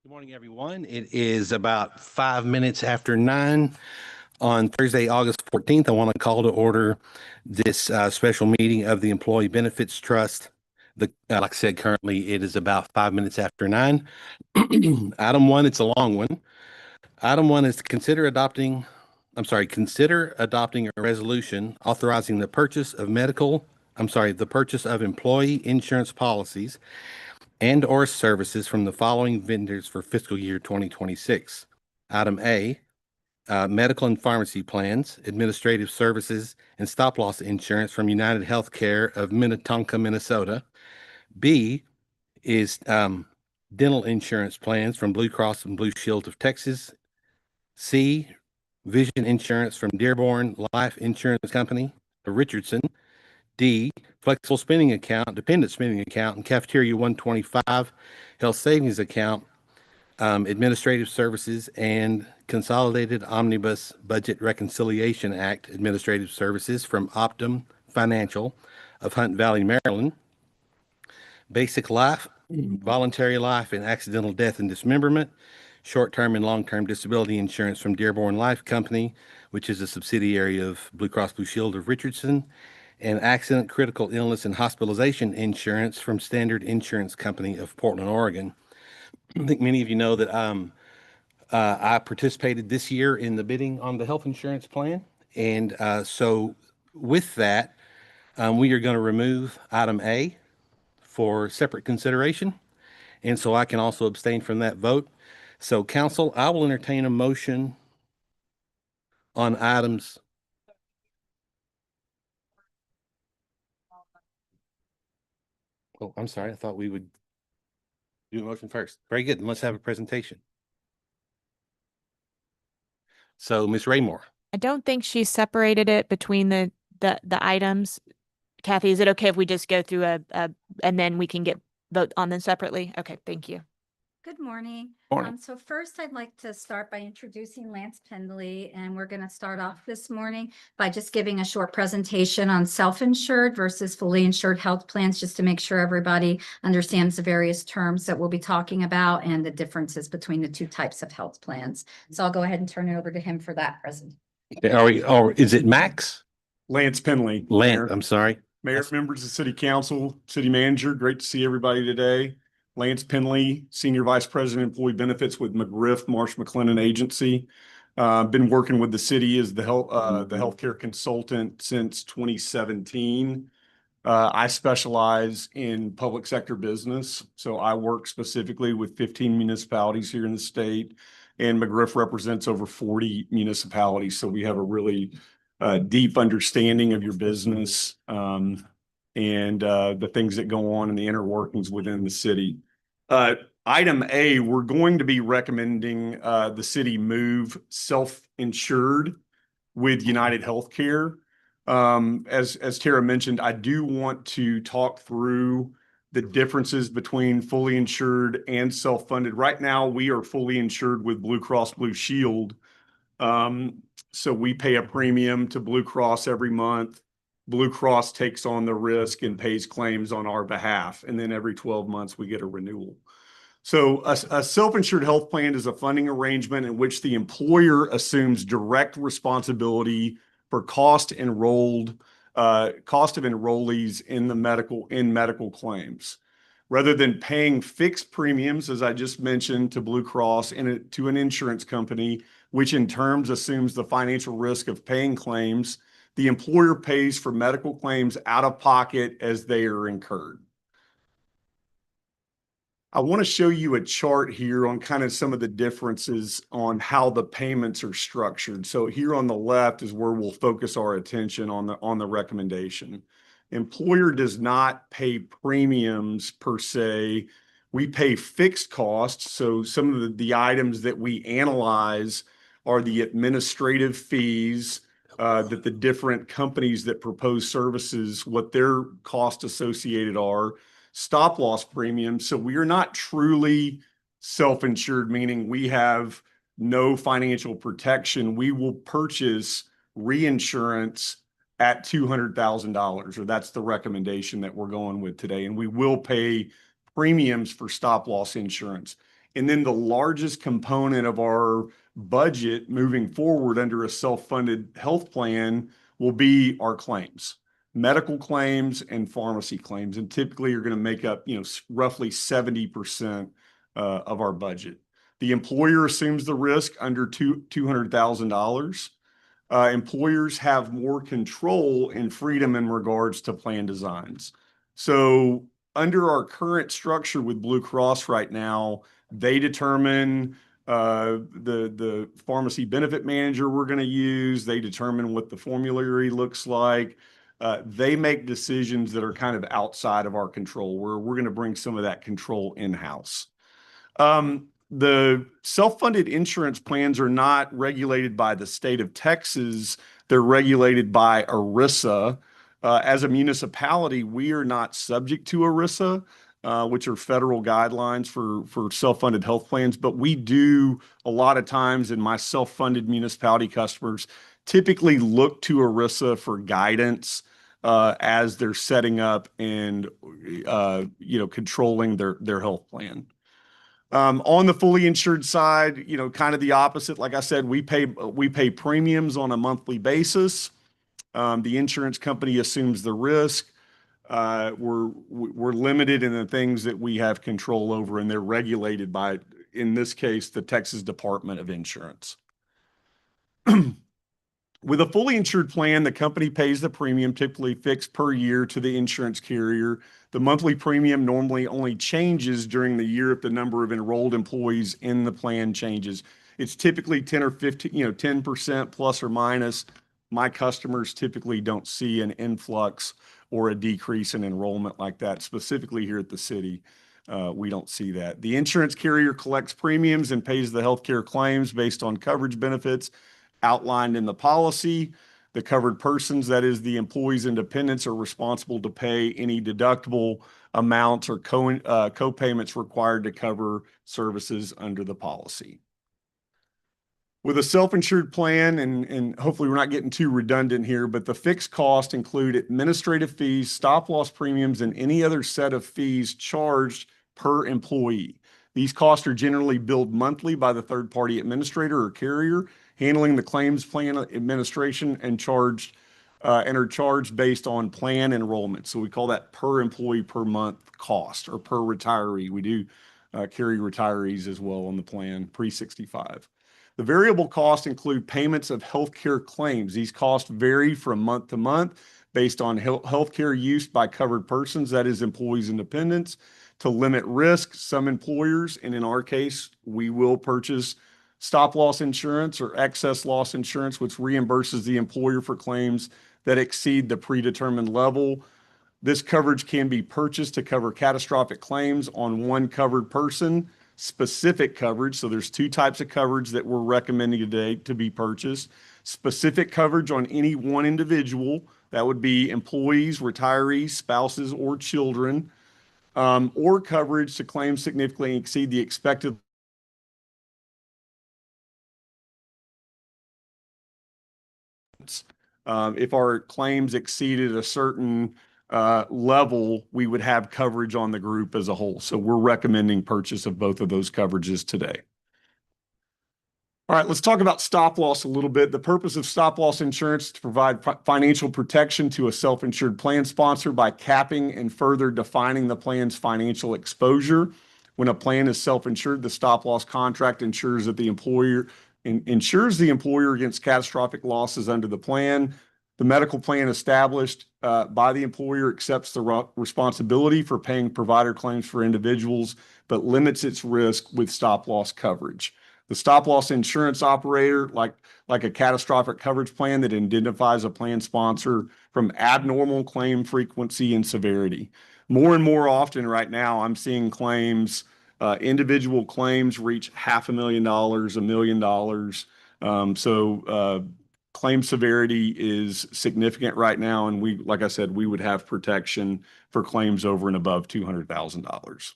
Good morning, everyone. It is about 5 minutes after 9 on Thursday, August 14th. I want to call to order this special meeting of the Employee Benefits Trust. Like I said, currently it is about 5 minutes after 9. Item one, it's a long one. Item one is to consider adopting a resolution authorizing the purchase of employee insurance policies and/or services from the following vendors for fiscal year 2026. Item A, medical and pharmacy plans, administrative services, and stop-loss insurance from United Healthcare of Minnetonka, Minnesota. B is dental insurance plans from Blue Cross and Blue Shield of Texas. C, vision insurance from Dearborn Life Insurance Company of Richardson. D, flexible spending account, dependent spending account, and cafeteria 125 health savings account, administrative services, and consolidated omnibus budget reconciliation act administrative services from Optum Financial of Hunt Valley, Maryland. Basic life, voluntary life, and accidental death and dismemberment, short-term and long-term disability insurance from Dearborn Life Company, which is a subsidiary of Blue Cross Blue Shield of Richardson, and accident, critical illness, and hospitalization insurance from Standard Insurance Company of Portland, Oregon. I think many of you know that I participated this year in the bidding on the health insurance plan. And so with that, we are going to remove item A for separate consideration. And so I can also abstain from that vote. So council, I will entertain a motion on items. Oh, I'm sorry. I thought we would do a motion first. Very good. Let's have a presentation. So Ms. Raymore. I don't think she separated it between the items. Kathy, is it okay if we just go through and then we can vote on them separately? Okay, thank you. Good morning. Morning. So first I'd like to start by introducing Lance Pendley, and we're going to start off this morning by just giving a short presentation on self-insured versus fully insured health plans, just to make sure everybody understands the various terms that we'll be talking about and the differences between the two types of health plans. So I'll go ahead and turn it over to him for that presentation. Is it Max? Lance Pendley. Lance, I'm sorry. Mayor, members of City Council, City Manager, great to see everybody today. Lance Pendley, Senior Vice President, Employee Benefits with McGriff Marsh McLennan Agency. Been working with the city as the healthcare consultant since 2017. I specialize in public sector business, so I work specifically with 15 municipalities here in the state, and McGriff represents over 40 municipalities. So we have a really deep understanding of your business and the things that go on in the inner workings within the city. Item A, we're going to be recommending the city move self-insured with United Healthcare. As Tara mentioned, I do want to talk through the differences between fully insured and self-funded. Right now, we are fully insured with Blue Cross Blue Shield. So we pay a premium to Blue Cross every month. Blue Cross takes on the risk and pays claims on our behalf. And then every 12 months, we get a renewal. So a self-insured health plan is a funding arrangement in which the employer assumes direct responsibility for cost of enrollees in medical claims. Rather than paying fixed premiums, as I just mentioned, to Blue Cross and to an insurance company, which in turn assumes the financial risk of paying claims, the employer pays for medical claims out of pocket as they are incurred. I want to show you a chart here on kind of some of the differences on how the payments are structured. So here on the left is where we'll focus our attention on the recommendation. Employer does not pay premiums per se. We pay fixed costs. So some of the items that we analyze are the administrative fees that the different companies that propose services, what their costs associated are, stop loss premiums. So we are not truly self-insured, meaning we have no financial protection. We will purchase reinsurance at $200,000, or that's the recommendation that we're going with today. And we will pay premiums for stop loss insurance. And then the largest component of our budget moving forward under a self-funded health plan will be our claims, medical claims and pharmacy claims, and typically are going to make up, roughly 70% of our budget. The employer assumes the risk under $200,000. Employers have more control and freedom in regards to plan designs. So under our current structure with Blue Cross right now, they determine the pharmacy benefit manager we're going to use. They determine what the formulary looks like. They make decisions that are kind of outside of our control, where we're going to bring some of that control in-house. The self-funded insurance plans are not regulated by the state of Texas. They're regulated by ERISA. As a municipality, we are not subject to ERISA, which are federal guidelines for self-funded health plans. But we do a lot of times, in my self-funded municipality customers typically look to ERISA for guidance as they're setting up and controlling their health plan. On the fully insured side, kind of the opposite. Like I said, we pay premiums on a monthly basis. The insurance company assumes the risk. We're limited in the things that we have control over, and they're regulated by, in this case, the Texas Department of Insurance. With a fully insured plan, the company pays the premium, typically fixed per year, to the insurance carrier. The monthly premium normally only changes during the year if the number of enrolled employees in the plan changes. It's typically 10 or 15, 10% plus or minus. My customers typically don't see an influx or a decrease in enrollment like that. Specifically here at the city, we don't see that. The insurance carrier collects premiums and pays the healthcare claims based on coverage benefits outlined in the policy. The covered persons, that is the employees and dependents, are responsible to pay any deductible amounts or co-payments required to cover services under the policy. With a self-insured plan, and hopefully we're not getting too redundant here, but the fixed costs include administrative fees, stop-loss premiums, and any other set of fees charged per employee. These costs are generally billed monthly by the third-party administrator or carrier handling the claims plan administration, and are charged based on plan enrollment. So we call that per employee per month cost, or per retiree. We do carry retirees as well on the plan pre-65. The variable costs include payments of healthcare claims. These costs vary from month to month based on healthcare use by covered persons, that is employees and dependents. To limit risk, some employers, and in our case, we will purchase stop-loss insurance or excess loss insurance, which reimburses the employer for claims that exceed the predetermined level. This coverage can be purchased to cover catastrophic claims on one covered person. Specific coverage, so there's two types of coverage that we're recommending today to be purchased. Specific coverage on any one individual, that would be employees, retirees, spouses, or children, or coverage to claims significantly exceed the expected if our claims exceeded a certain level, we would have coverage on the group as a whole. So we're recommending purchase of both of those coverages today. All right, let's talk about stop loss a little bit. The purpose of stop loss insurance is to provide financial protection to a self-insured plan sponsor by capping and further defining the plan's financial exposure. When a plan is self-insured, the stop loss contract ensures that the employer insures the employer against catastrophic losses under the plan. The medical plan established by the employer accepts the responsibility for paying provider claims for individuals, but limits its risk with stop loss coverage. The stop loss insurance operator, like a catastrophic coverage plan that identifies a plan sponsor from abnormal claim frequency and severity. More and more often right now, I'm seeing claims, individual claims reach $500,000, $1 million. So claim severity is significant right now. And like I said, we would have protection for claims over and above $200,000.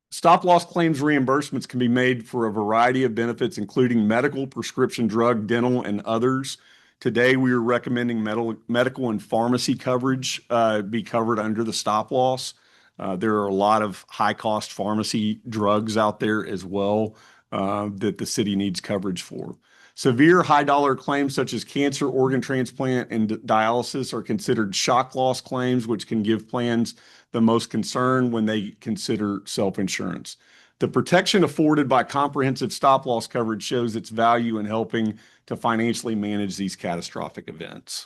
Stop loss claims reimbursements can be made for a variety of benefits, including medical, prescription drug, dental, and others. Today, we are recommending medical and pharmacy coverage be covered under the stop loss. There are a lot of high-cost pharmacy drugs out there as well that the city needs coverage for. Severe high-dollar claims such as cancer, organ transplant, and dialysis are considered shock loss claims, which can give plans the most concern when they consider self-insurance. The protection afforded by comprehensive stop-loss coverage shows its value in helping to financially manage these catastrophic events.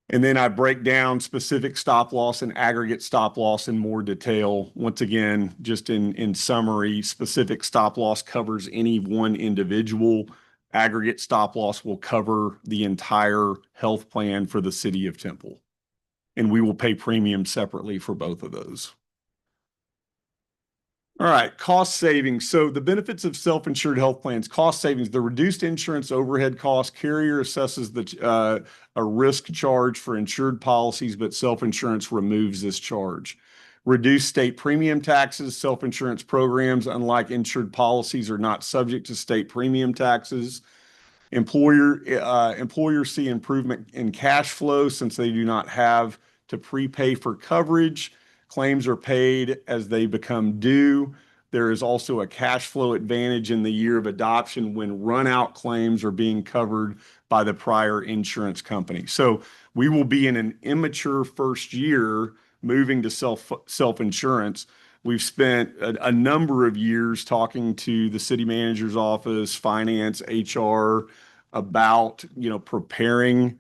And then I break down specific stop loss and aggregate stop loss in more detail. Once again, just in summary, specific stop loss covers any one individual. Aggregate stop loss will cover the entire health plan for the city of Temple. And we will pay premiums separately for both of those. All right, cost savings. So the benefits of self-insured health plans, cost savings, the reduced insurance overhead cost, carrier assesses a risk charge for insured policies, but self-insurance removes this charge. Reduced state premium taxes, self-insurance programs, unlike insured policies, are not subject to state premium taxes. Employers see improvement in cash flow since they do not have to prepay for coverage. Claims are paid as they become due. There is also a cash flow advantage in the year of adoption when run-out claims are being covered by the prior insurance company. So we will be in an immature first year moving to self-insurance. We've spent a number of years talking to the city manager's office, finance, HR about, preparing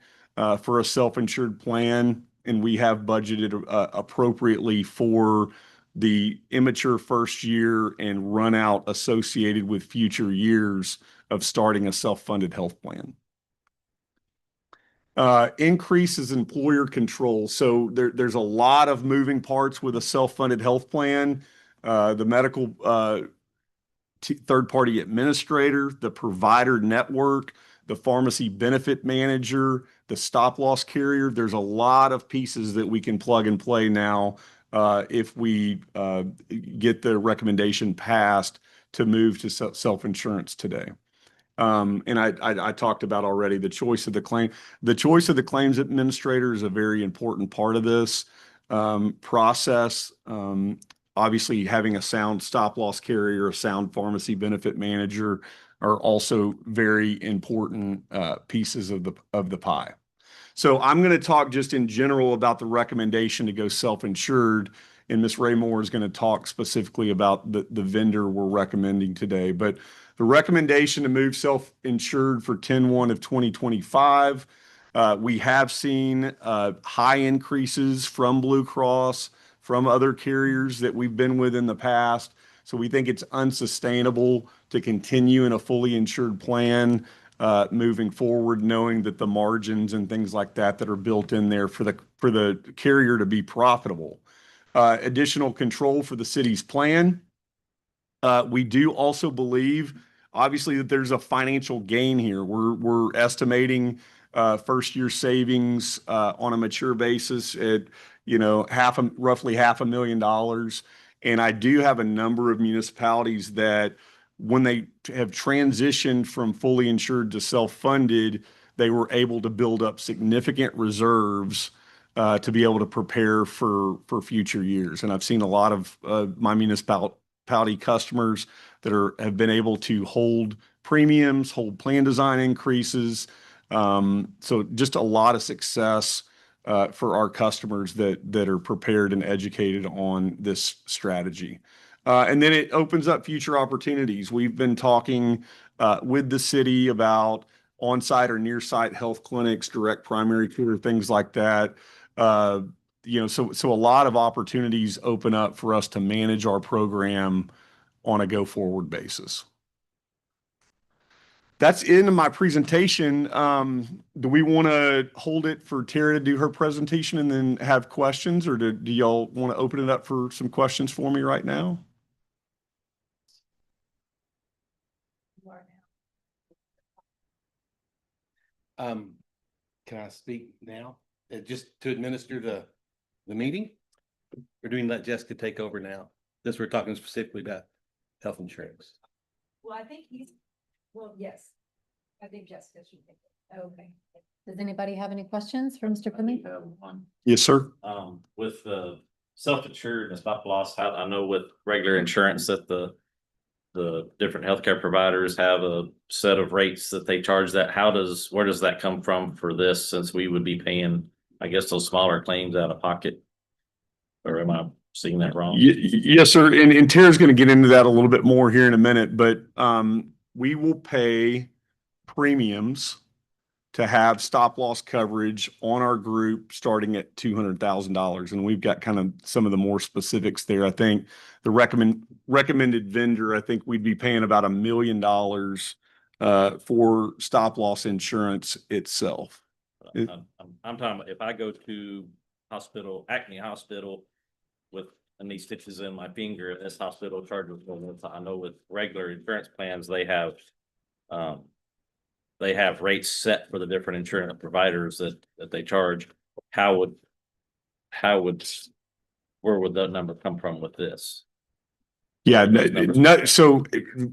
for a self-insured plan. And we have budgeted appropriately for the immature first year and run out associated with future years of starting a self-funded health plan. Increases employer control. So there's a lot of moving parts with a self-funded health plan. The medical third-party administrator, the provider network, the pharmacy benefit manager, the stop-loss carrier. There's a lot of pieces that we can plug and play now if we get the recommendation passed to move to self-insurance today. And I talked about already the choice of the claim. The choice of the claims administrator is a very important part of this process. Obviously, having a sound stop-loss carrier, a sound pharmacy benefit manager are also very important pieces of the pie. So I'm going to talk just in general about the recommendation to go self-insured, and Ms. Raymore is going to talk specifically about the vendor we're recommending today. But the recommendation to move self-insured for 10/1 of 2025, we have seen high increases from Blue Cross, from other carriers that we've been with in the past. So we think it's unsustainable to continue in a fully insured plan moving forward, knowing that the margins and things like that are built in there for the carrier to be profitable. Additional control for the city's plan. We do also believe, obviously, that there's a financial gain here. We're estimating first year savings on a mature basis at roughly $500,000. And I do have a number of municipalities that when they have transitioned from fully insured to self-funded, they were able to build up significant reserves to be able to prepare for future years. And I've seen a lot of my municipality customers that have been able to hold premiums, hold plan design increases. So just a lot of success for our customers that are prepared and educated on this strategy. And then it opens up future opportunities. We've been talking with the city about on-site or near-site health clinics, direct primary care, things like that. So a lot of opportunities open up for us to manage our program on a go-forward basis. That's the end of my presentation. Do we want to hold it for Tara to do her presentation and then have questions, or do y'all want to open it up for some questions for me right now? Can I speak now? Just to administer the meeting? Or do we let Jessica take over now? This we're talking specifically about health insurance. Well, yes. I think Jessica should take it. Okay. Does anybody have any questions for Mr. Finley? Yes, sir. With the self-insured and stop loss, I know with regular insurance that the different healthcare providers have a set of rates that they charge that. Where does that come from for this, since we would be paying, I guess, those smaller claims out of pocket? Or am I seeing that wrong? Yes, sir. And Tara's going to get into that a little bit more here in a minute, but we will pay premiums to have stop loss coverage on our group starting at $200,000. And we've got kind of some of the more specifics there. I think the recommended vendor, I think we'd be paying about $1 million for stop loss insurance itself. I'm talking about if I go to Acme Hospital with these stitches in my finger, and this hospital charges me. I know with regular insurance plans, they have rates set for the different insurance providers that they charge. Where would that number come from with this? Yeah, so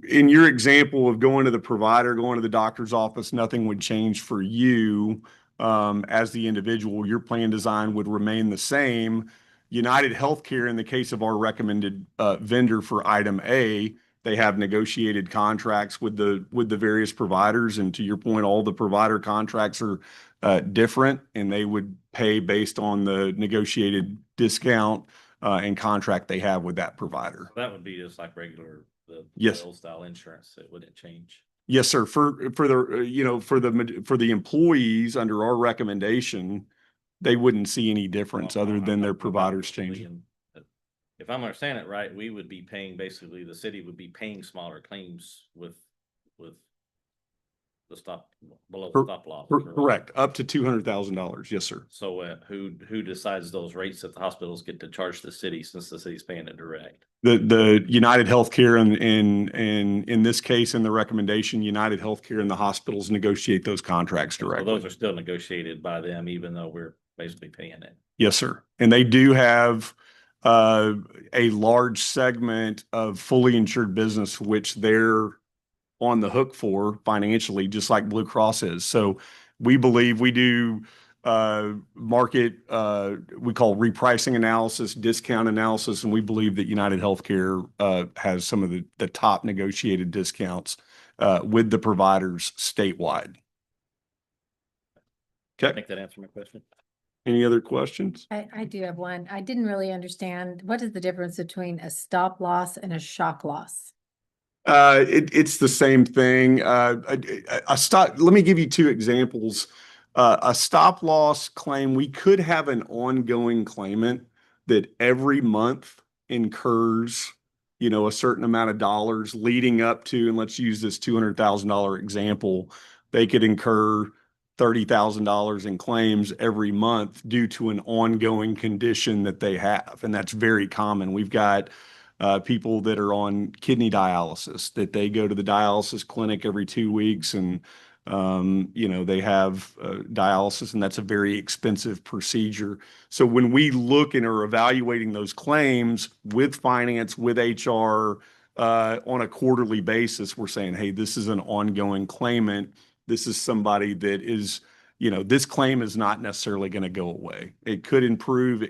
in your example of going to the provider, going to the doctor's office, nothing would change for you as the individual. Your plan design would remain the same. United Healthcare, in the case of our recommended vendor for item A, they have negotiated contracts with the various providers. And to your point, all the provider contracts are different, and they would pay based on the negotiated discount and contract they have with that provider. That would be just like regular, Yes. old style insurance. It wouldn't change. Yes, sir. For the employees under our recommendation, they wouldn't see any difference other than their providers changing. If I'm understanding it right, we would be paying, basically the city would be paying smaller claims with the below the stop loss. Correct. Up to $200,000. Yes, sir. So who decides those rates that the hospitals get to charge the city, since the city's paying it direct? The United Healthcare and in this case, in the recommendation, United Healthcare and the hospitals negotiate those contracts So directly. those are still negotiated by them, even though we're basically paying it. Yes, sir. And they do have a large segment of fully insured business, which they're on the hook for financially, just like Blue Cross is. So we believe we do market, we call repricing analysis, discount analysis, and we believe that United Healthcare has some of the top negotiated discounts with the providers statewide. I Okay. think that answered my question. Any other questions? I do have one. I didn't really understand. What is the difference between a stop loss and a shock loss? It's the same thing. Let me give you two examples. A stop loss claim, we could have an ongoing claimant that every month incurs, a certain amount of dollars leading up to, and let's use this $200,000 example, they could incur $30,000 in claims every month due to an ongoing condition that they have. And that's very common. We've got people that are on kidney dialysis, that they go to the dialysis clinic every 2 weeks and, they have dialysis, and that's a very expensive procedure. So when we look and are evaluating those claims with finance, with HR, on a quarterly basis, we're saying, hey, this is an ongoing claimant. This is somebody that is, this claim is not necessarily going to go away. It could improve.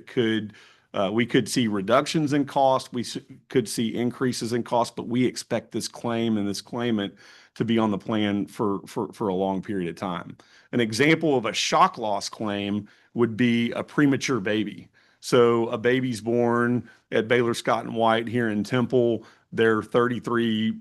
We could see reductions in cost. We could see increases in cost, but we expect this claim and this claimant to be on the plan for a long period of time. An example of a shock loss claim would be a premature baby. So a baby's born at Baylor Scott and White here in Temple. They're 33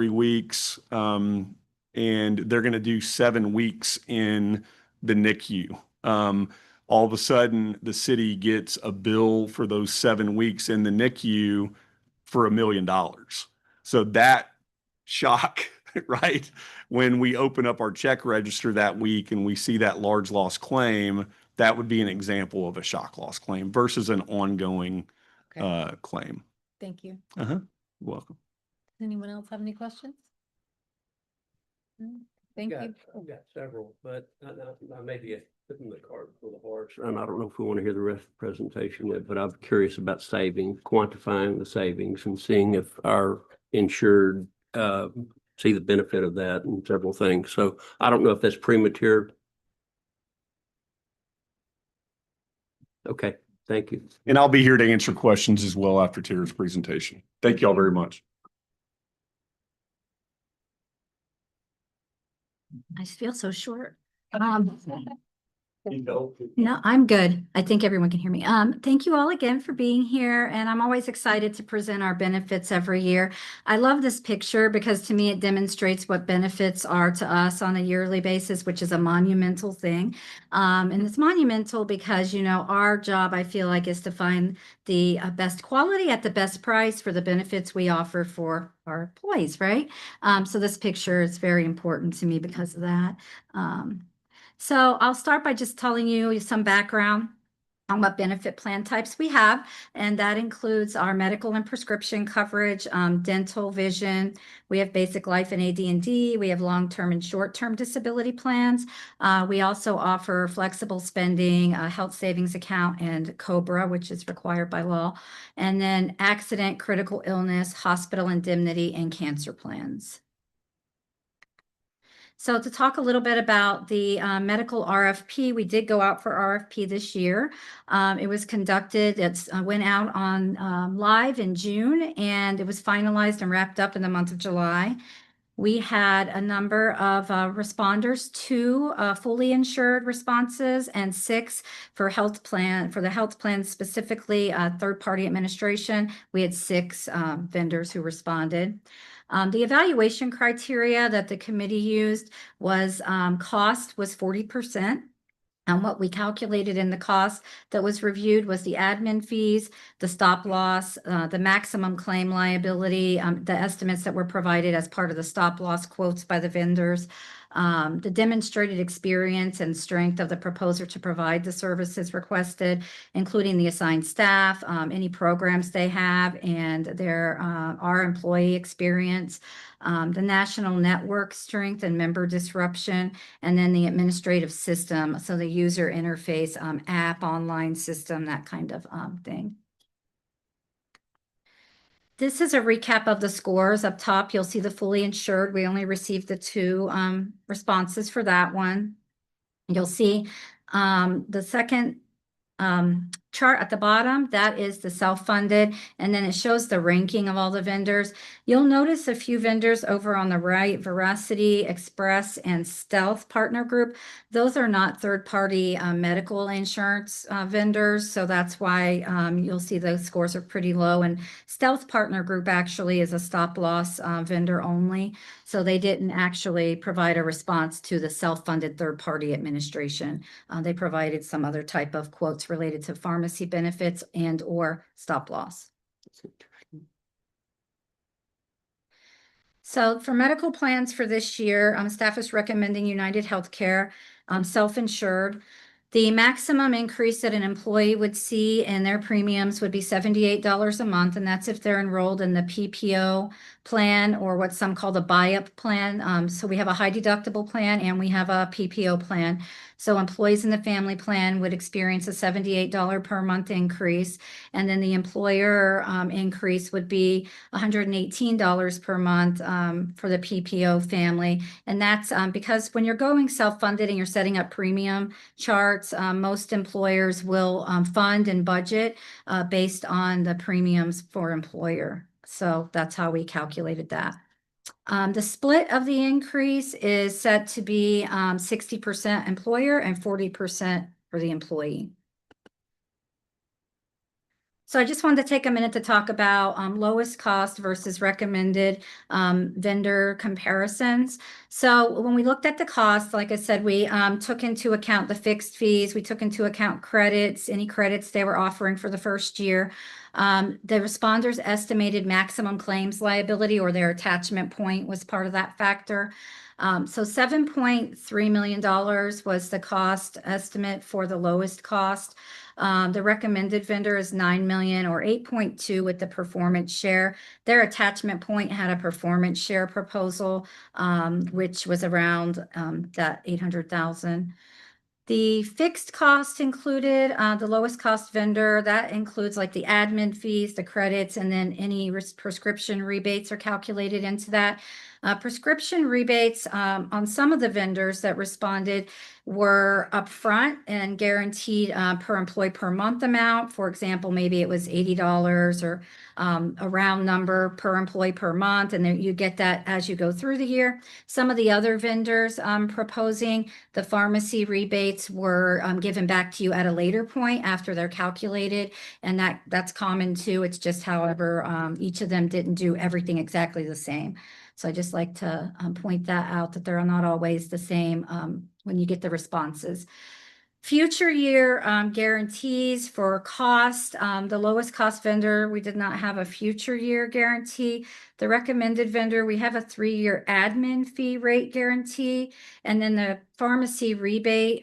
weeks, and they're going to do 7 weeks in the NICU. All of a sudden, the city gets a bill for those 7 weeks in the NICU for $1 million. So that shock, right? When we open up our check register that week and we see that large loss claim, that would be an example of a shock loss claim versus an ongoing Okay, claim. thank you. You're welcome. Does anyone else have any questions? Thank you. I've got several, but I may be putting the cart before the horse. And I don't know if we want to hear the rest of the presentation yet, but I'm curious about quantifying the savings and seeing if our insured see the benefit of that and several things. So I don't know if that's premature. Okay, Thank you. And I'll be here to answer questions as well after Tara's presentation. Thank you all very much. I feel so short. No, I'm good. I think everyone can hear me. Thank you all again for being here, and I'm always excited to present our benefits every year. I love this picture because to me it demonstrates what benefits are to us on a yearly basis, which is a monumental thing. And it's monumental because, you know, our job, I feel like, is to find the best quality at the best price for the benefits we offer for our employees, right? So this picture is very important to me because of that. So I'll start by just telling you some background on what benefit plan types we have, and that includes our medical and prescription coverage, dental, vision. We have basic life and AD&D. We have long-term and short-term disability plans. We also offer flexible spending, health savings account, and COBRA, which is required by law, and then accident, critical illness, hospital indemnity, and cancer plans. So to talk a little bit about the medical RFP, we did go out for RFP this year. It was conducted, went out on live in June, and it was finalized and wrapped up in the month of July. We had a number of responders, 2 fully insured responses and 6 for the health plan, specifically third-party administration. We had 6 vendors who responded. The evaluation criteria that the committee used was cost was 40%. And what we calculated in the cost that was reviewed was the admin fees, the stop loss, the maximum claim liability, the estimates that were provided as part of the stop loss quotes by the vendors, the demonstrated experience and strength of the proposer to provide the services requested, including the assigned staff, any programs they have, and our employee experience, the national network strength and member disruption, and then the administrative system, so the user interface, app, online system, that kind of thing. This is a recap of the scores. Up top, you'll see the fully insured. We only received the 2 responses for that one. You'll see the second chart at the bottom, that is the self-funded, and then it shows the ranking of all the vendors. You'll notice a few vendors over on the right, Veracity, Express, and Stealth Partner Group. Those are not third-party medical insurance vendors, so that's why you'll see those scores are pretty low. And Stealth Partner Group actually is a stop-loss vendor only, so they didn't actually provide a response to the self-funded third-party administration. They provided some other type of quotes related to pharmacy benefits and or stop loss. So for medical plans for this year, staff is recommending United Healthcare, self-insured. The maximum increase that an employee would see in their premiums would be $78 a month, and that's if they're enrolled in the PPO plan or what some call the buy-up plan. So we have a high deductible plan and we have a PPO plan. So employees in the family plan would experience a $78 per month increase, and then the employer increase would be $118 per month for the PPO family. And that's because when you're going self-funded and you're setting up premium charts, most employers will fund and budget based on the premiums for employer. So that's how we calculated that. The split of the increase is set to be 60% employer and 40% for the employee. So I just wanted to take a minute to talk about lowest cost versus recommended vendor comparisons. So when we looked at the cost, like I said, we took into account the fixed fees. We took into account credits, any credits they were offering for the first year. The responders' estimated maximum claims liability or their attachment point was part of that factor. So $7.3 million was the cost estimate for the lowest cost. The recommended vendor is $9 million or 8.2 with the performance share. Their attachment point had a performance share proposal, which was around that $800,000. The fixed cost included the lowest cost vendor. That includes like the admin fees, the credits, and then any prescription rebates are calculated into that. Prescription rebates on some of the vendors that responded were upfront and guaranteed per employee per month amount. For example, maybe it was $80 or a round number per employee per month, and then you get that as you go through the year. Some of the other vendors proposing the pharmacy rebates were given back to you at a later point after they're calculated, and that's common too. It's just, however, each of them didn't do everything exactly the same. So I just like to point that out, that they're not always the same when you get the responses. Future year guarantees for cost, the lowest cost vendor, we did not have a future year guarantee. The recommended vendor, we have a 3-year admin fee rate guarantee. And then the pharmacy rebate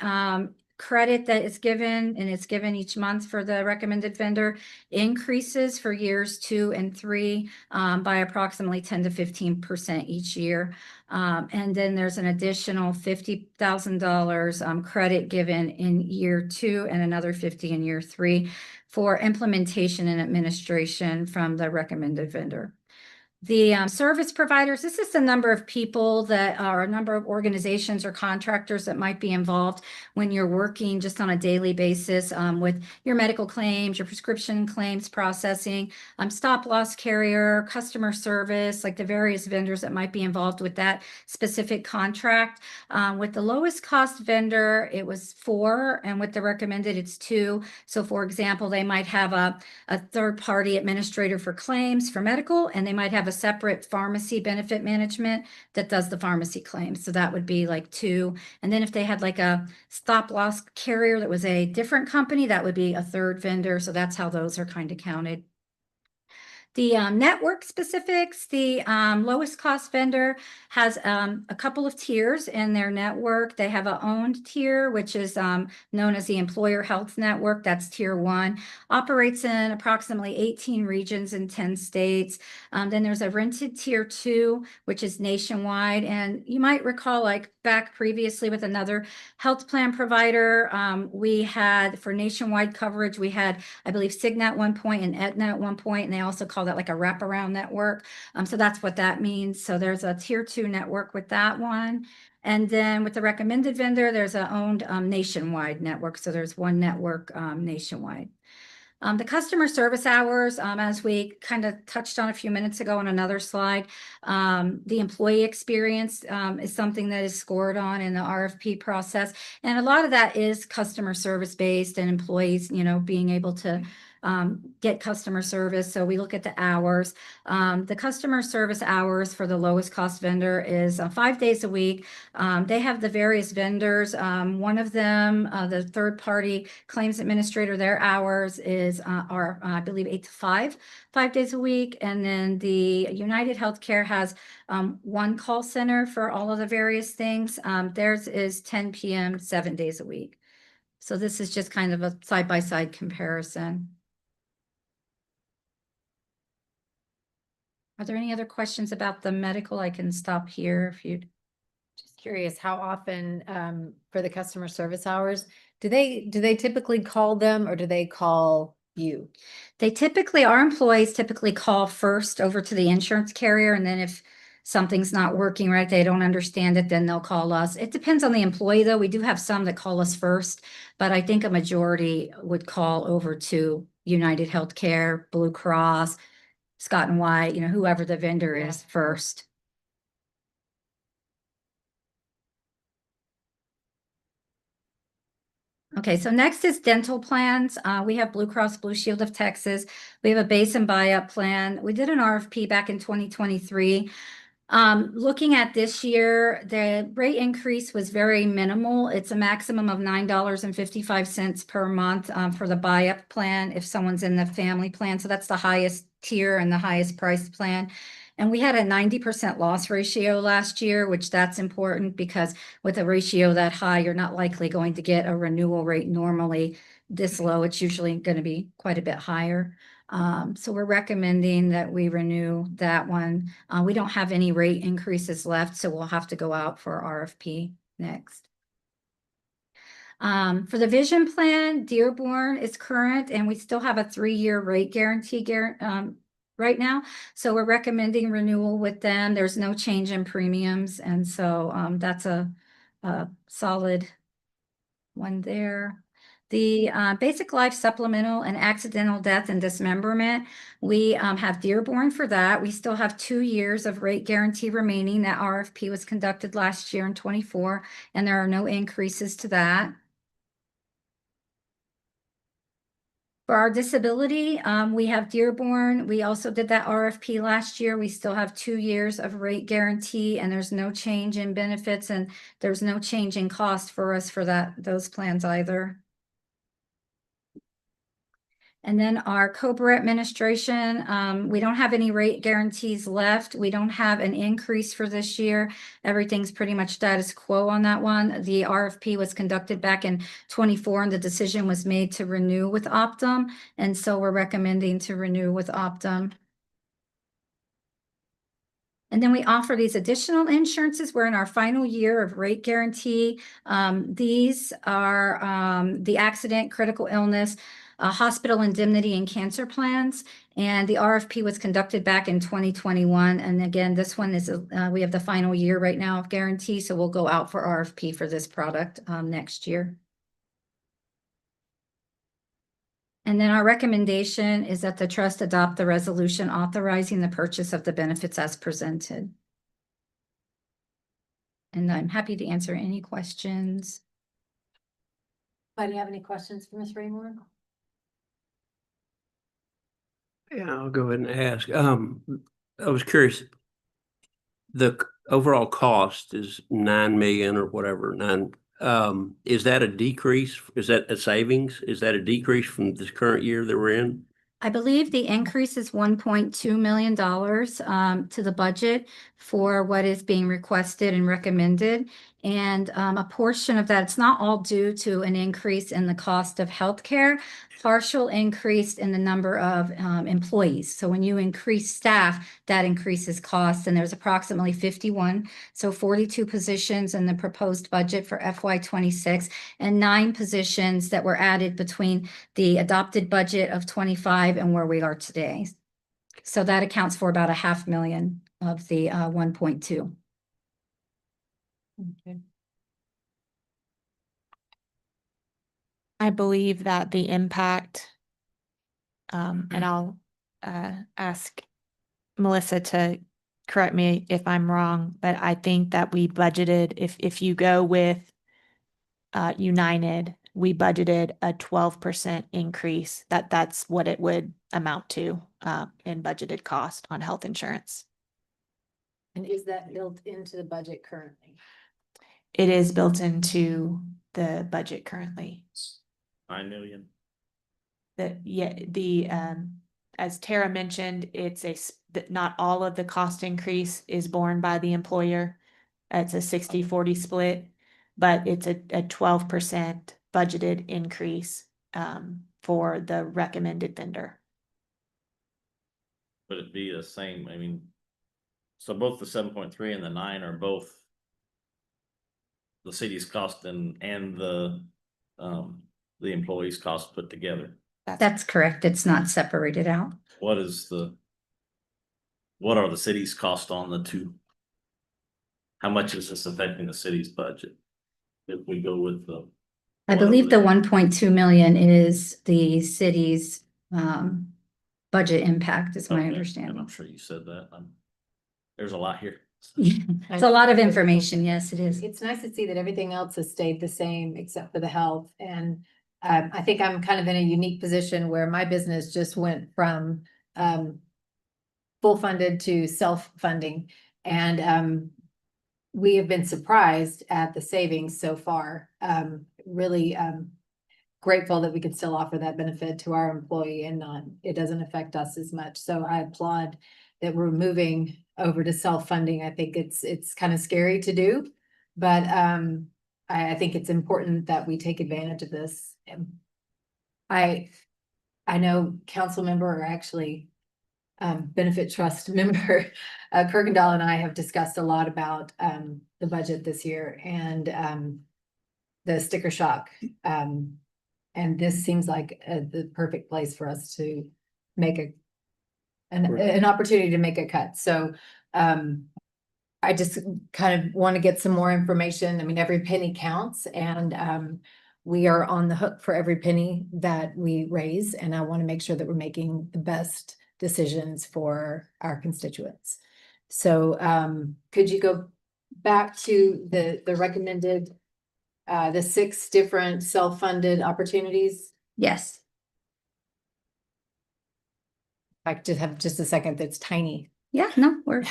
credit that is given, and it's given each month for the recommended vendor, increases for years 2 and 3 by approximately 10 to 15% each year. And then there's an additional $50,000 credit given in year 2 and another 50 in year 3 for implementation and administration from the recommended vendor. The service providers, this is the number of people that are a number of organizations or contractors that might be involved when you're working just on a daily basis with your medical claims, your prescription claims processing, stop loss carrier, customer service, like the various vendors that might be involved with that specific contract. With the lowest cost vendor, it was 4, and with the recommended, it's 2. So for example, they might have a third-party administrator for claims for medical, and they might have a separate pharmacy benefit management that does the pharmacy claims. So that would be like 2. And then if they had like a stop loss carrier that was a different company, that would be a 3rd vendor. So that's how those are kind of counted. The network specifics, the lowest cost vendor has a couple of tiers in their network. They have a owned tier, which is known as the Employer Health Network. That's tier 1, operates in approximately 18 regions in 10 states. Then there's a rented tier 2, which is nationwide. And you might recall, like back previously with another health plan provider, we had, for nationwide coverage, we had, I believe, Cigna at one point and Aetna at one point, and they also called that like a wraparound network. So that's what that means. So there's a tier 2 network with that one. And then with the recommended vendor, there's a owned nationwide network. So there's one network nationwide. The customer service hours, as we kind of touched on a few minutes ago on another slide, the employee experience is something that is scored on in the RFP process. And a lot of that is customer service based and employees, being able to get customer service. So we look at the hours. The customer service hours for the lowest cost vendor is 5 days a week. They have the various vendors. One of them, the third party claims administrator, their hours are I believe 8 to 5 days a week. And then the United Healthcare has one call center for all of the various things. Theirs is 10 p.m. 7 days a week. So this is just kind of a side-by-side comparison. Are there any other questions about the medical? I can stop here if you'd. Just curious, how often for the customer service hours, do they typically call them or do they call you? Our employees typically call first over to the insurance carrier, and then if something's not working right, they don't understand it, then they'll call us. It depends on the employee, though. We do have some that call us first, but I think a majority would call over to United Healthcare, Blue Cross, Scott and White, whoever the vendor is first. Okay, so next is dental plans. We have Blue Cross Blue Shield of Texas. We have a base and buy-up plan. We did an RFP back in 2023. Looking at this year, the rate increase was very minimal. It's a maximum of $9.55 per month for the buy-up plan if someone's in the family plan. So that's the highest tier and the highest price plan. And we had a 90% loss ratio last year, which that's important because with a ratio that high, you're not likely going to get a renewal rate normally this low. It's usually going to be quite a bit higher. So we're recommending that we renew that one. We don't have any rate increases left, so we'll have to go out for RFP next. For the vision plan, Dearborn is current, and we still have a 3-year rate guarantee right now. So we're recommending renewal with them. There's no change in premiums, and so that's a solid one there. The basic life supplemental and accidental death and dismemberment, we have Dearborn for that. We still have 2 years of rate guarantee remaining. That RFP was conducted last year in 24, and there are no increases to that. For our disability, we have Dearborn. We also did that RFP last year. We still have 2 years of rate guarantee, and there's no change in benefits, and there's no change in cost for us for those plans either. And then our COBRA administration, we don't have any rate guarantees left. We don't have an increase for this year. Everything's pretty much status quo on that one. The RFP was conducted back in 24 and the decision was made to renew with Optum. And so we're recommending to renew with Optum. And then we offer these additional insurances. We're in our final year of rate guarantee. These are the accident, critical illness, hospital indemnity and cancer plans. And the RFP was conducted back in 2021. And again, this one is, we have the final year right now of guarantee. So we'll go out for RFP for this product next year. And then our recommendation is that the trust adopt the resolution authorizing the purchase of the benefits as presented. And I'm happy to answer any questions. Do you have any questions for Ms. Raymore? Yeah, I'll go ahead and ask. I was curious. The overall cost is 9 million or whatever, is that a decrease? Is that a savings? Is that a decrease from this current year that we're in? I believe the increase is $1.2 million to the budget for what is being requested and recommended. And a portion of that, it's not all due to an increase in the cost of healthcare, partial increase in the number of employees. So when you increase staff, that increases costs, and there's approximately 51. So 42 positions in the proposed budget for FY26 and 9 positions that were added between the adopted budget of 25 and where we are today. So that accounts for about $500,000 of the 1.2. Okay. I believe that the impact, and I'll ask Melissa to correct me if I'm wrong, but I think that we budgeted, if you go with United, we budgeted a 12% increase. That's what it would amount to in budgeted cost on health insurance. And is that built into the budget currently? It is built into the budget currently. 9 million. As Tara mentioned, that not all of the cost increase is borne by the employer. It's a 60-40 split, but it's a 12% budgeted increase for the recommended vendor. Would it be the same? I mean, so both the 7.3 and the 9 are both the city's cost and the employees' cost put together. That's correct. It's not separated out. What are the city's cost on the two? How much is this affecting the city's budget? If we go with the. I believe the 1.2 million is the city's budget impact, is my Okay, understanding. and I'm sure you said that. There's a lot here. It's a lot of information. Yes, it is. It's nice to see that everything else has stayed the same except for the health. And I think I'm kind of in a unique position where my business just went from full funded to self-funding. And we have been surprised at the savings so far. Really grateful that we could still offer that benefit to our employee and it doesn't affect us as much. So I applaud that we're moving over to self-funding. I think it's kind of scary to do, but I think it's important that we take advantage of this. I know council member, or actually benefit trust member Kirkendall and I have discussed a lot about the budget this year and the sticker shock. And this seems like the perfect place for us to make an opportunity to make a cut. So I just kind of want to get some more information. I mean, every penny counts, and we are on the hook for every penny that we raise, and I want to make sure that we're making the best decisions for our constituents. So could you go back to the recommended, the 6 different self-funded opportunities? Yes. I just have just a second, that's tiny. Yeah, no, we're,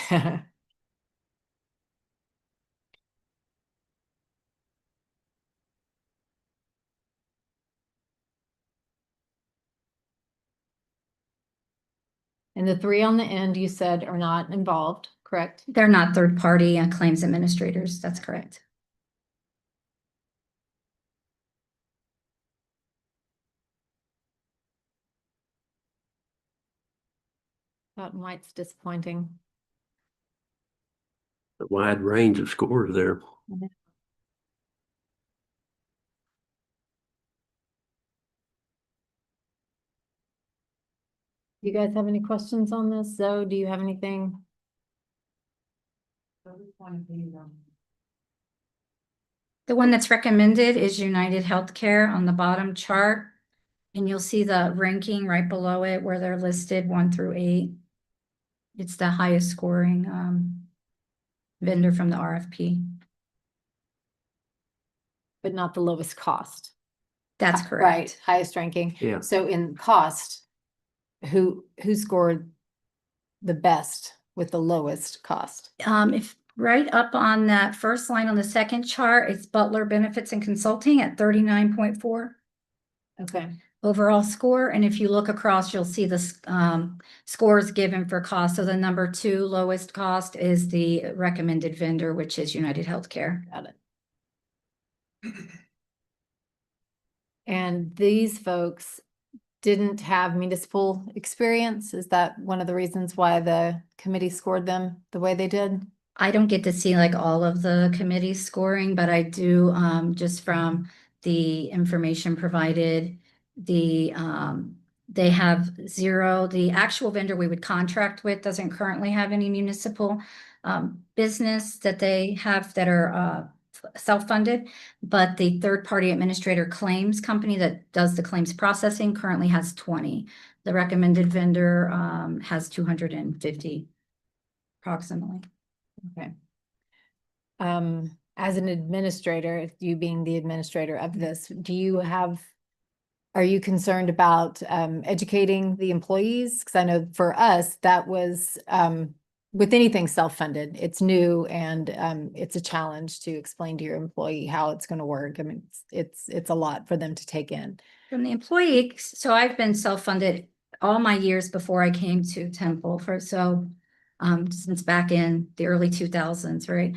And the 3 on the end you said are not involved, correct? they're not third-party claims administrators. That's correct. That White's disappointing. A wide range of scores there. You guys have any questions on this? Zoe, do you have anything? The one that's recommended is United Healthcare on the bottom chart. And you'll see the ranking right below it where they're listed 1 through 8. It's the highest scoring vendor from the RFP. But not the lowest cost. That's Right, correct. highest ranking. Yeah. So in cost, who scored the best with the lowest cost? If right up on that first line on the second chart, it's Butler Benefits and Consulting at 39.4 Okay, overall score. And if you look across, you'll see the scores given for cost. So the number 2 lowest cost is the recommended vendor, which is United Healthcare. got it. And these folks didn't have municipal experience. Is that one of the reasons why the committee scored them the way they did? I don't get to see like all of the committee scoring, but I do just from the information provided, they have 0. The actual vendor we would contract with doesn't currently have any municipal business that they have that are self-funded, but the third-party administrator claims company that does the claims processing currently has 20. The recommended vendor has 250 approximately. Okay. As an administrator, you being the administrator of this, are you concerned about educating the employees? Because I know for us, that was with anything self-funded, it's new and it's a challenge to explain to your employee how it's going to work. I mean, it's a lot for them to take in. From the employee, so I've been self-funded all my years before I came to Temple since back in the early 2000s, right?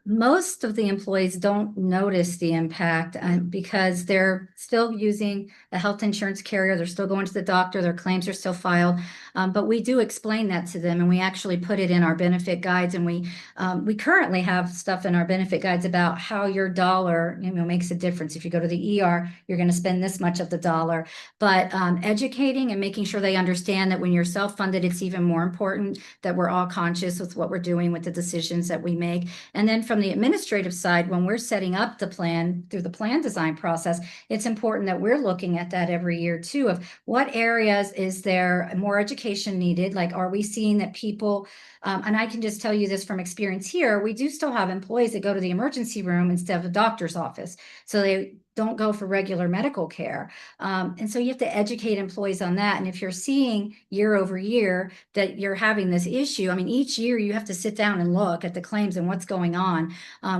Most of the employees don't notice the impact because they're still using a health insurance carrier. They're still going to the doctor. Their claims are still filed. But we do explain that to them, and we actually put it in our benefit guides. And we currently have stuff in our benefit guides about how your dollar, makes a difference. If you go to the ER, you're going to spend this much of the dollar. But educating and making sure they understand that when you're self-funded, it's even more important that we're all conscious with what we're doing with the decisions that we make. And then from the administrative side, when we're setting up the plan through the plan design process, it's important that we're looking at that every year too, of what areas is there more education needed? Like, are we seeing that people, and I can just tell you this from experience here, we do still have employees that go to the emergency room instead of a doctor's office. So they don't go for regular medical care. And so you have to educate employees on that. And if you're seeing year over year that you're having this issue, I mean, each year you have to sit down and look at the claims and what's going on.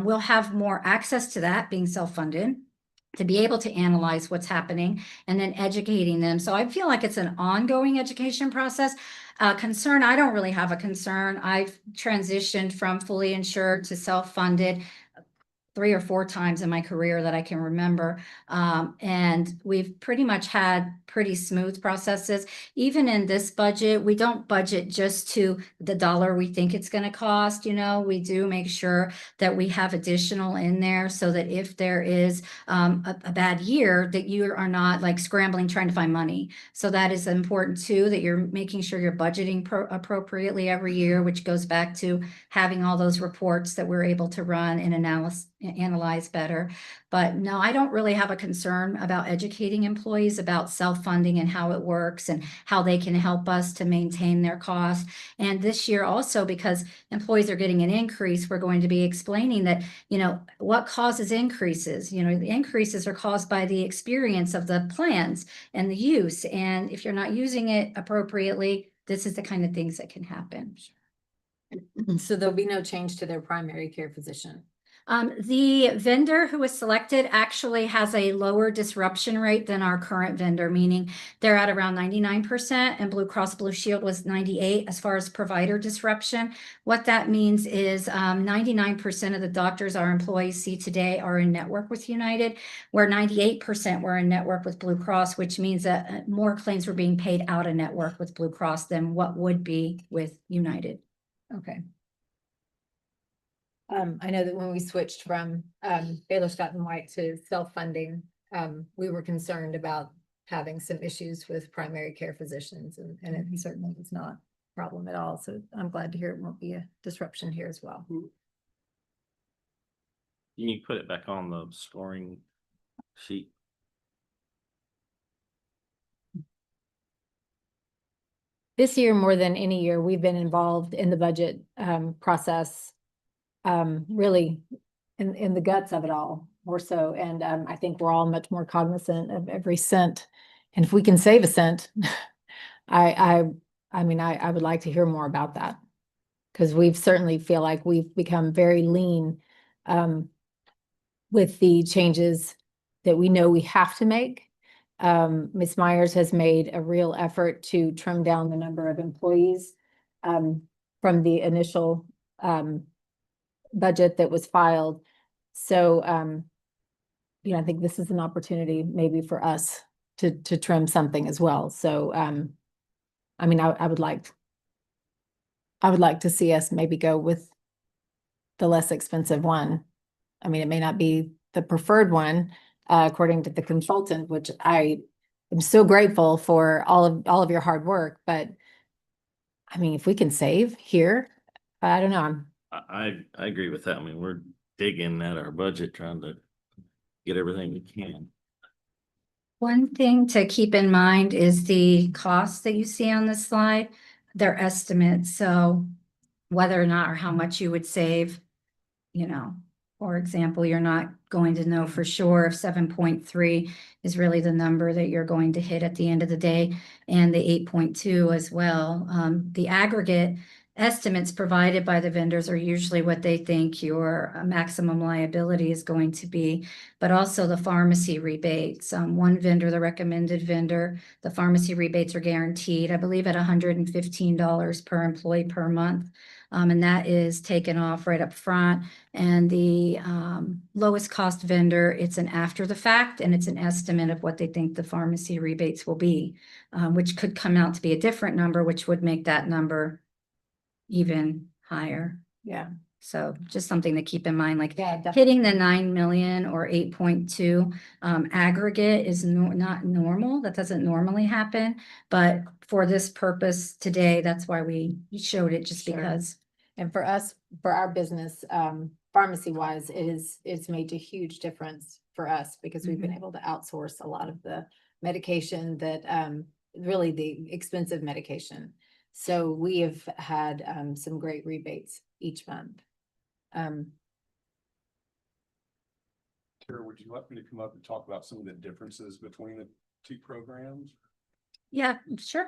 We'll have more access to that being self-funded, to be able to analyze what's happening and then educating them. So I feel like it's an ongoing education process. Concern, I don't really have a concern. I've transitioned from fully insured to self-funded 3 or 4 times in my career that I can remember. And we've pretty much had pretty smooth processes. Even in this budget, we don't budget just to the dollar we think it's going to cost. We do make sure that we have additional in there so that if there is a bad year, that you are not like scrambling trying to find money. So that is important too, that you're making sure you're budgeting appropriately every year, which goes back to having all those reports that we're able to run and analyze better. But no, I don't really have a concern about educating employees about self-funding and how it works and how they can help us to maintain their costs. And this year also, because employees are getting an increase, we're going to be explaining that, what causes increases. The increases are caused by the experience of the plans and the use. And if you're not using it appropriately, this is the kind of things that can happen. So there'll be no change to their primary care physician. The vendor who was selected actually has a lower disruption rate than our current vendor, meaning they're at around 99% and Blue Cross Blue Shield was 98 as far as provider disruption. What that means is 99% of the doctors our employees see today are in network with United, where 98% were in network with Blue Cross, which means that more claims were being paid out of network with Blue Cross than what would be with United. Okay. I know that when we switched from Baylor Scott and White to self-funding, we were concerned about having some issues with primary care physicians, and it certainly was not a problem at all. So I'm glad to hear it won't be a disruption here as well. Can you put it back on the scoring sheet? This year, more than any year, we've been involved in the budget process, really in the guts of it all, more so. And I think we're all much more cognizant of every cent. And if we can save a cent, I would like to hear more about that. Because we've certainly feel like we've become very lean with the changes that we know we have to make. Ms. Myers has made a real effort to trim down the number of employees from the initial budget that was filed. So, I think this is an opportunity maybe for us to trim something as well. So, I would like to see us maybe go with the less expensive one. It may not be the preferred one, according to the consultant, which I am so grateful for all of your hard work. But if we can save here, I don't know. I agree with that. We're digging at our budget, trying to get everything we can. One thing to keep in mind is the costs that you see on this slide. They're estimates, so whether or not or how much you would save, for example, you're not going to know for sure if 7.3 is really the number that you're going to hit at the end of the day, and the 8.2 as well. The aggregate estimates provided by the vendors are usually what they think your maximum liability is going to be, but also the pharmacy rebates. One vendor, the recommended vendor, the pharmacy rebates are guaranteed, I believe, at $115 per employee per month. And that is taken off right up front. And the lowest cost vendor, it's an after the fact, and it's an estimate of what they think the pharmacy rebates will be, which could come out to be a different number, which would make that number even higher. Yeah. So just something to keep in mind, like Yeah, definitely. hitting the 9 million or 8.2 aggregate is not normal. That doesn't normally happen. But for this purpose today, that's why we showed it, just Sure. because. And for us, for our business, pharmacy wise, it's made a huge difference for us because we've been able to outsource a lot of the medication that, really the expensive medication. So we have had some great rebates each month. Tara, would you like me to come up and talk about some of the differences between the two programs? Yeah, sure.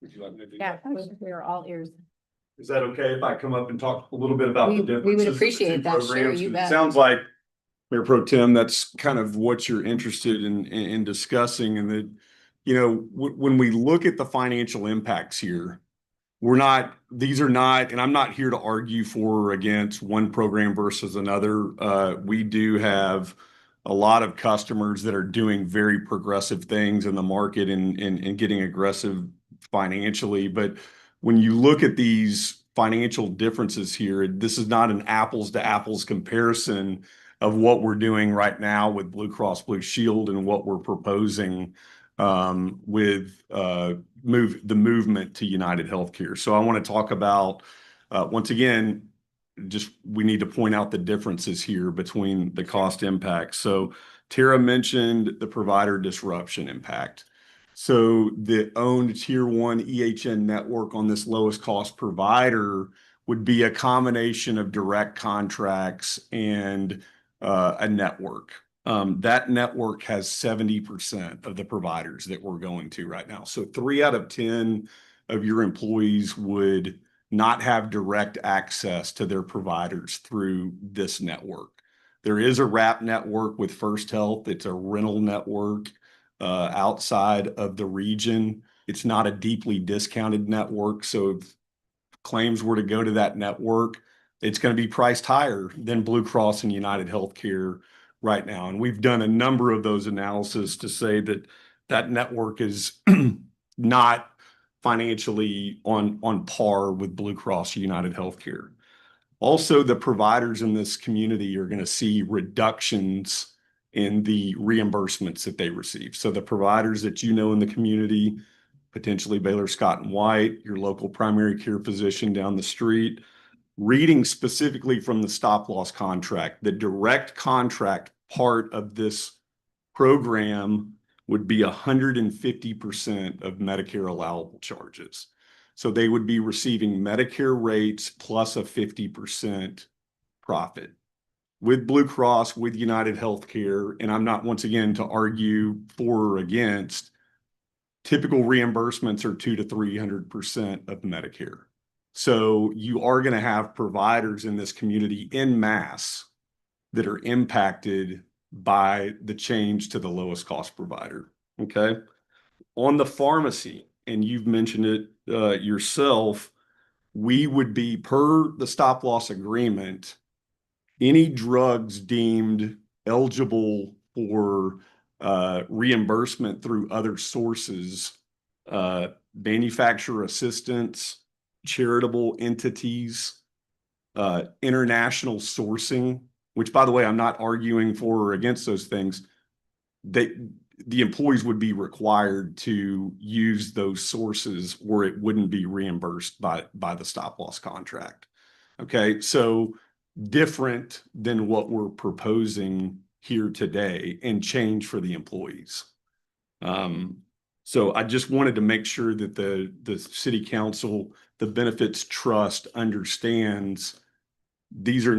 Would you like me to do Yeah, that? we are all ears. Is that okay if I come up and talk a little bit about the We differences? would of the appreciate two that. Sure, programs? you 'Cause bet. It sounds like, Mayor Pro Tem, that's kind of what you're interested in discussing, and that, when we look at the financial impacts here, these are not, and I'm not here to argue for or against one program versus another. We do have a lot of customers that are doing very progressive things in the market and getting aggressive financially. But when you look at these financial differences here, this is not an apples to apples comparison of what we're doing right now with Blue Cross Blue Shield and what we're proposing with the movement to United Healthcare. So I want to talk about, once again, we need to point out the differences here between the cost impacts. So Tara mentioned the provider disruption impact. So the owned tier 1 EHN network on this lowest cost provider would be a combination of direct contracts and a network. That network has 70% of the providers that we're going to right now. So 3 out of 10 of your employees would not have direct access to their providers through this network. There is a wrap network with First Health. It's a rental network outside of the region. It's not a deeply discounted network. So if claims were to go to that network, it's going to be priced higher than Blue Cross and United Healthcare right now. And we've done a number of those analysis to say that that network is not financially on par with Blue Cross United Healthcare. Also, the providers in this community are going to see reductions in the reimbursements that they receive. So the providers that you know in the community, potentially Baylor Scott and White, your local primary care physician down the street, reading specifically from the stop loss contract, the direct contract part of this program would be 150% of Medicare allowable charges. So they would be receiving Medicare rates plus a 50% profit. With Blue Cross, with United Healthcare, and I'm not once again to argue for or against, typical reimbursements are 200 to 300% of Medicare. So you are going to have providers in this community en masse that are impacted by the change to the lowest cost provider. Okay. On the pharmacy, and you've mentioned it yourself, we would be, per the stop loss agreement, any drugs deemed eligible for reimbursement through other sources, manufacturer assistance, charitable entities, international sourcing, which, by the way, I'm not arguing for or against those things. The employees would be required to use those sources where it wouldn't be reimbursed by the stop loss contract. Okay, so different than what we're proposing here today and change for the employees. So I just wanted to make sure that the city council, the benefits trust, understands these are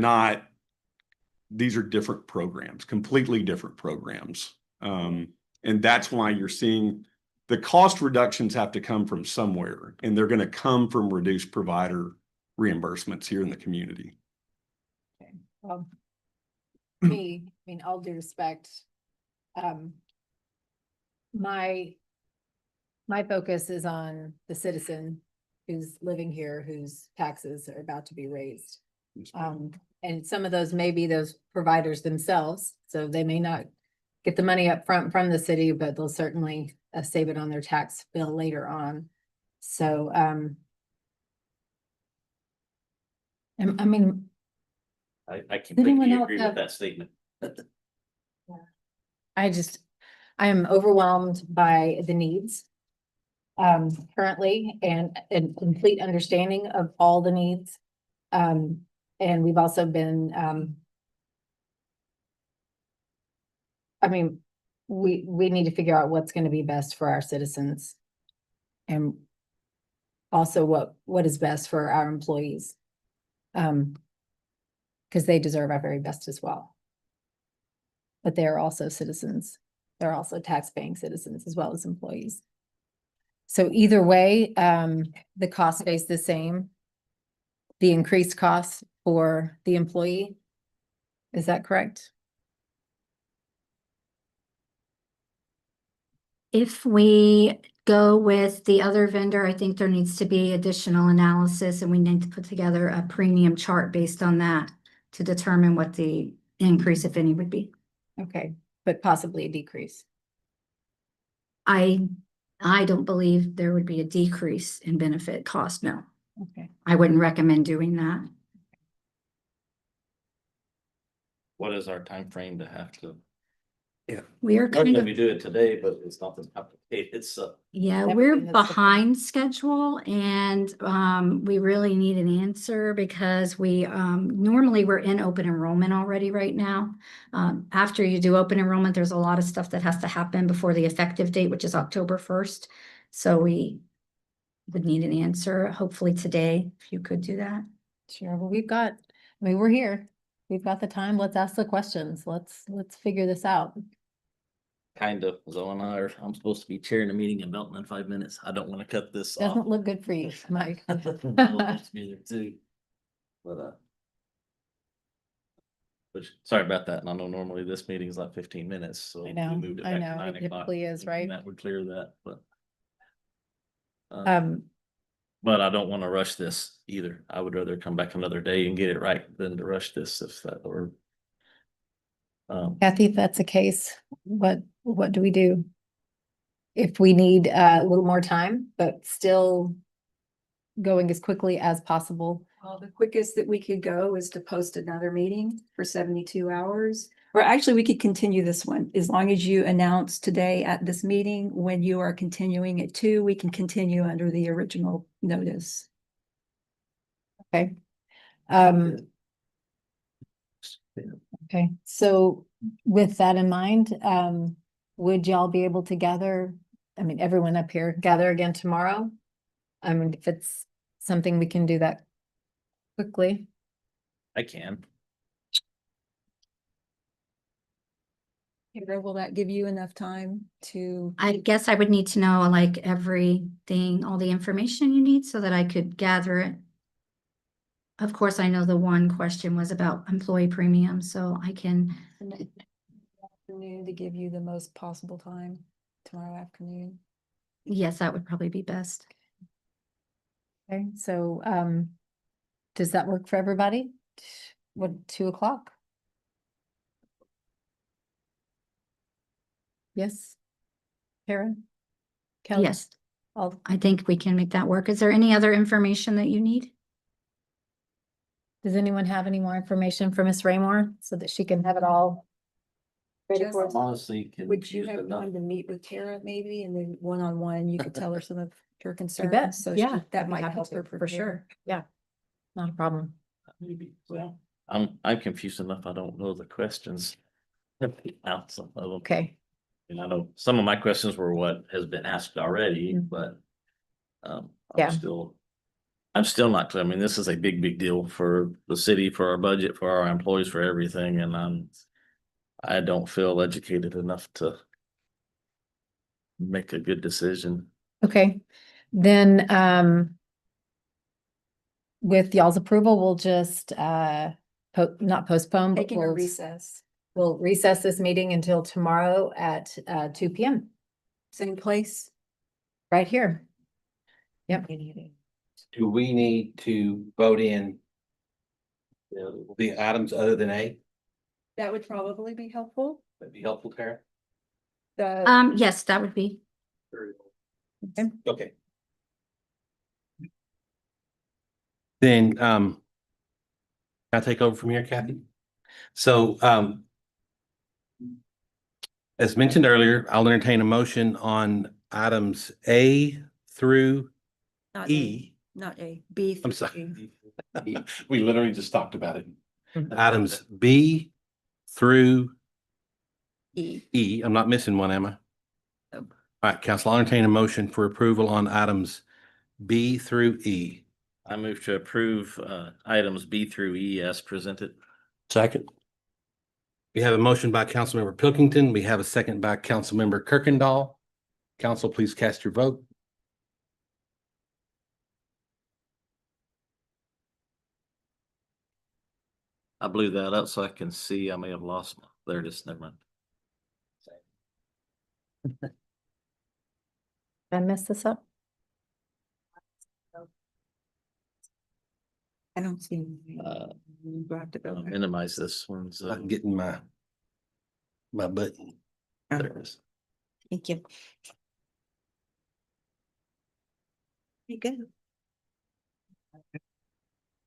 different programs, completely different programs. And that's why you're seeing the cost reductions have to come from somewhere, and they're going to come from reduced provider reimbursements here in the community. Okay. Well, me, I mean, all due respect, my focus is on the citizen who's living here, whose taxes are about to be raised. And some of those may be those providers themselves, so they may not get the money up front from the city, but they'll certainly save it on their tax bill later on. So, I mean, I completely anyone else agree have- with that statement. I am overwhelmed by the needs currently and complete understanding of all the needs. And we've also been, I mean, we need to figure out what's going to be best for our citizens. And also what is best for our employees. Because they deserve our very best as well. But they are also citizens. They're also tax-paying citizens as well as employees. So either way, the cost stays the same. The increased cost for the employee. Is that correct? If we go with the other vendor, I think there needs to be additional analysis and we need to put together a premium chart based on that to determine what the increase, if any, would be. Okay, but possibly a decrease. I don't believe there would be a decrease in benefit cost, no. Okay. I wouldn't recommend doing that. What is our time frame to have to We are kind Normally of, we do it today, but it's not this complicated. It's, yeah, Everything we're that's different. behind schedule and we really need an answer because we normally we're in open enrollment already right now. After you do open enrollment, there's a lot of stuff that has to happen before the effective date, which is October 1st. So we would need an answer, hopefully today, if you could do that. Sure, well, we're here. We've got the time. Let's ask the questions. Let's figure this out. kind of, Zoe and I are, I'm supposed to be chairing a meeting in Belton in 5 minutes. I don't want to cut this off. Doesn't look good for you, Mike. I would love to be there too. But, which, sorry about that. And I know normally this meeting is like 15 minutes, so. I know, we moved it I back to know, 9 it o'clock. typically is, right? That would clear that, but. Um, But I don't want to rush this either. I would rather come back another day and get it right than to rush this if that were. Kathy, if that's the case, what do we do? If we need a little more time, but still going as quickly as possible. Well, the quickest that we could go is to post another meeting for 72 hours. Or actually, we could continue this one. As long as you announce today at this meeting, when you are continuing at 2, we can continue under the original notice. Okay. Okay, so with that in mind, would y'all be able to gather, I mean, everyone up here, gather again tomorrow? I mean, if it's something we can do that quickly. I can. Kendra, will that give you enough time to? I guess I would need to know like everything, all the information you need so that I could gather it. Of course, I know the one question was about employee premium, so I can, Afternoon to give you the most possible time tomorrow afternoon. yes, that would probably be best. Okay, so, does that work for everybody? What, 2:00? Yes? Karen? Kelly? Yes, All, I think we can make that work. Is there any other information that you need? does anyone have any more information for Miss Raymore so that she can have it all ready for us? Honestly. Would you have time to meet with Tara maybe and then one-on-one, you could tell her some of your You concerns? bet, So yeah. that I'd be might happy help to, her for prepare. sure, yeah. Not a problem. Maybe, well, I'm confused enough. I don't know the questions. Out some of them. Okay, And I know some of my questions were what has been asked already, Mhm. but. Yeah. I'm still not clear. I mean, this is a big deal for the city, for our budget, for our employees, for everything, and I don't feel educated enough to. Make a good decision. okay, then, with y'all's approval, we'll just, not postpone, but Taking a we'll, recess, we'll recess this meeting until tomorrow at, 2 p.m. same place. right here. Yep. Do we need to vote in the items other than A? That would probably be helpful. That'd be helpful, Tara. Yes, that would be. Okay. Then, can I take over from here, Kathy? So, as mentioned earlier, I'll entertain a motion on items A through Not E. Not A, B. I'm through sorry. E. We literally just talked about it. Items B through E. E. I'm not missing one, am I? Nope. All right, council, I'll entertain a motion for approval on items B through E. I move to approve items B through E as presented. Second. We have a motion by Councilmember Pilkington. We have a second by Councilmember Kirkendall. Council, please cast your vote. I blew that up so I can see. I may have lost. There it is. Never mind. Did I mess this up? I don't see. Uh, You have to go I'll there. minimize this one. So I'm getting my button. there it is. Thank you. You good?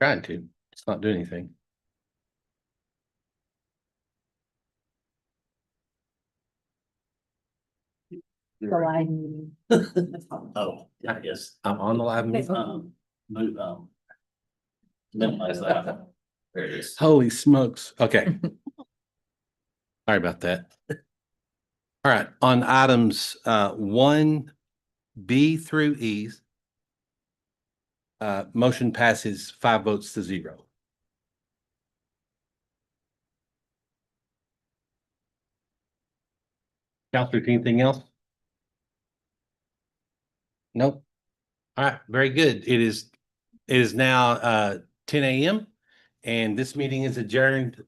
Trying to. It's not doing anything. The live meeting. Oh, I guess. I'm on the live meeting. Move, minimize that. There it is. Holy smokes. Okay. Sorry about that. All right, on items 1B through E. Motion passes 5 votes to 0. Counselor, anything else? Nope. All right, very good. It is now 10 a.m. and this meeting is adjourned